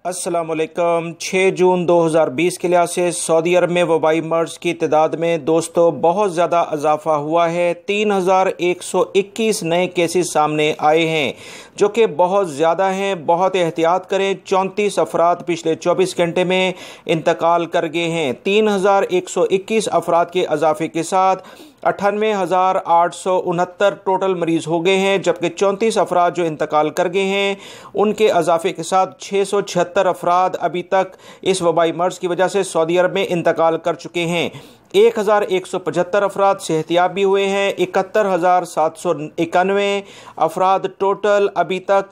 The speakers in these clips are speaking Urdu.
السلام علیکم۔ 6 جون 2020 کے لحاظ سے سعودی عرب میں وبائی مرض کی تعداد میں دوستوں بہت زیادہ اضافہ ہوا ہے۔ 3121 نئے کیسز سامنے آئے ہیں جو کہ بہت زیادہ ہیں۔ بہت احتیاط کریں۔ 34 افراد پچھلے 24 گھنٹے میں انتقال کر گئے ہیں۔ 3121 افراد کے اضافے کے ساتھ 98,869 ٹوٹل مریض ہو گئے ہیں، جبکہ 34 افراد جو انتقال کر گئے ہیں ان کے اضافے کے ساتھ 676 افراد ابھی تک اس وبائی مرض کی وجہ سے سعودی عرب میں انتقال کر چکے ہیں۔ 1175 افراد صحت یاب بھی ہوئے ہیں۔ 71,791 افراد ٹوٹل ابھی تک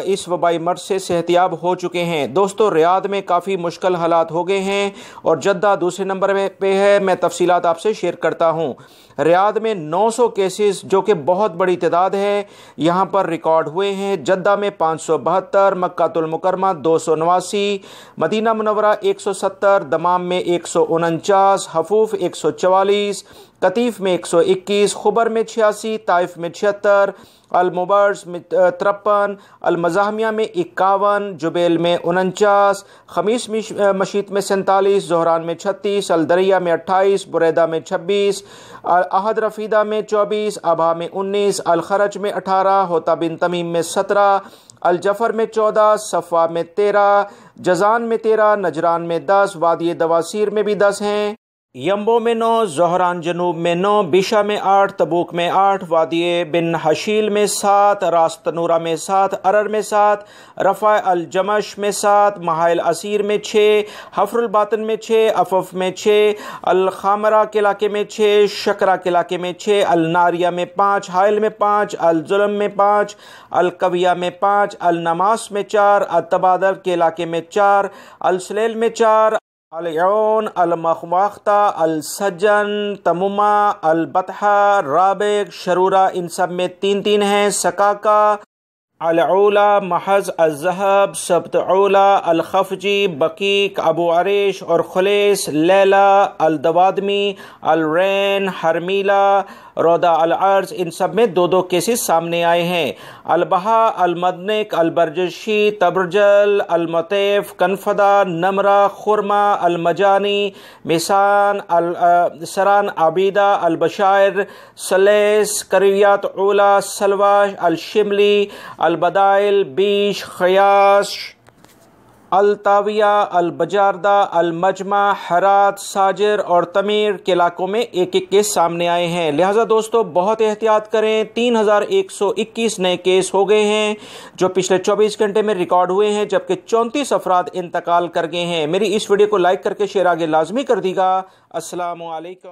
اس وبائی مرض سے صحت یاب ہو چکے ہیں۔ دوستو ریاض میں کافی مشکل حالات ہو گئے ہیں اور جدہ دوسرے نمبر پہ ہے۔ میں تفصیلات آپ سے شیئر کرتا ہوں۔ ریاض میں 900 کیسز جو کہ بہت بڑی تعداد ہے یہاں پر ریکارڈ ہوئے ہیں۔ جدہ میں 572، مکہ المکرمہ 289، مدینہ منورہ 170، دمام میں 149، حفوف 144، قطیف میں 121، خبر میں 86، طائف میں 76، المبرز میں 53، المزاحمیہ میں 51، جبیل میں 49، خمیس مشیط میں 47، زہران میں 36، الدریہ میں 28، بریدہ میں 26، احد رفیدہ میں 24، ابہا میں 19، الخرج میں 18، ہوتا بن تمیم میں 17، الجفر میں 14، صفا میں 13، جزان میں 13، نجران میں 10، وادی دواسیر میں بھی 10 ہیں، یمبو میں 9، زہران جنوب میں 9، بشا میں 8، تبوک میں 8، وادی بن حشیل میں 7، راس تنورہ میں 7، ارر میں 7، رفع الجمش میں 7، محائل اسیر میں 6، حفر الباطن میں 6، افف میں 6، الخامرہ کے علاقے میں 6، شکرہ کے علاقے میں 6، الناریہ میں 5، حائل میں 5، الظلم میں 5، القویہ میں 5، النماس میں 4، التبادر کے علاقے میں 4، السلیل میں 4، العیون، المخواختہ، السجن، تمومہ، البطحہ، رابغ، شرورہ، ان سب میں 3 ہیں، سکاکا، العولا، محض، الذہب، سبت عولا، الخفجی، بقیق، ابو عریش اور خلیس، لیلہ، الدوادمی، الرین، حرمیلہ، رودا العرض، ان سب میں 2 کیسز سامنے آئے ہیں۔ البہا، المدنک، البرجشی، تبرجل، المطیف، کنفدہ، نمرہ، خرمہ، المجانی، میسان، سران عبیدہ، البشائر، سلیس، کریات اولا، سلواش، الشملی، البدائل، بیش، خیاش، الطاویہ، البجاردہ، المجمع، حرات، ساجر اور تمیر کے علاقوں میں 1 کیس سامنے آئے ہیں۔ لہٰذا دوستو بہت احتیاط کریں۔ 3121 نئے کیس ہو گئے ہیں جو پچھلے 24 گھنٹے میں ریکارڈ ہوئے ہیں، جبکہ 34 افراد انتقال کر گئے ہیں۔ میری اس ویڈیو کو لائک کر کے شیئر آگے لازمی کر دیگا۔ السلام علیکم۔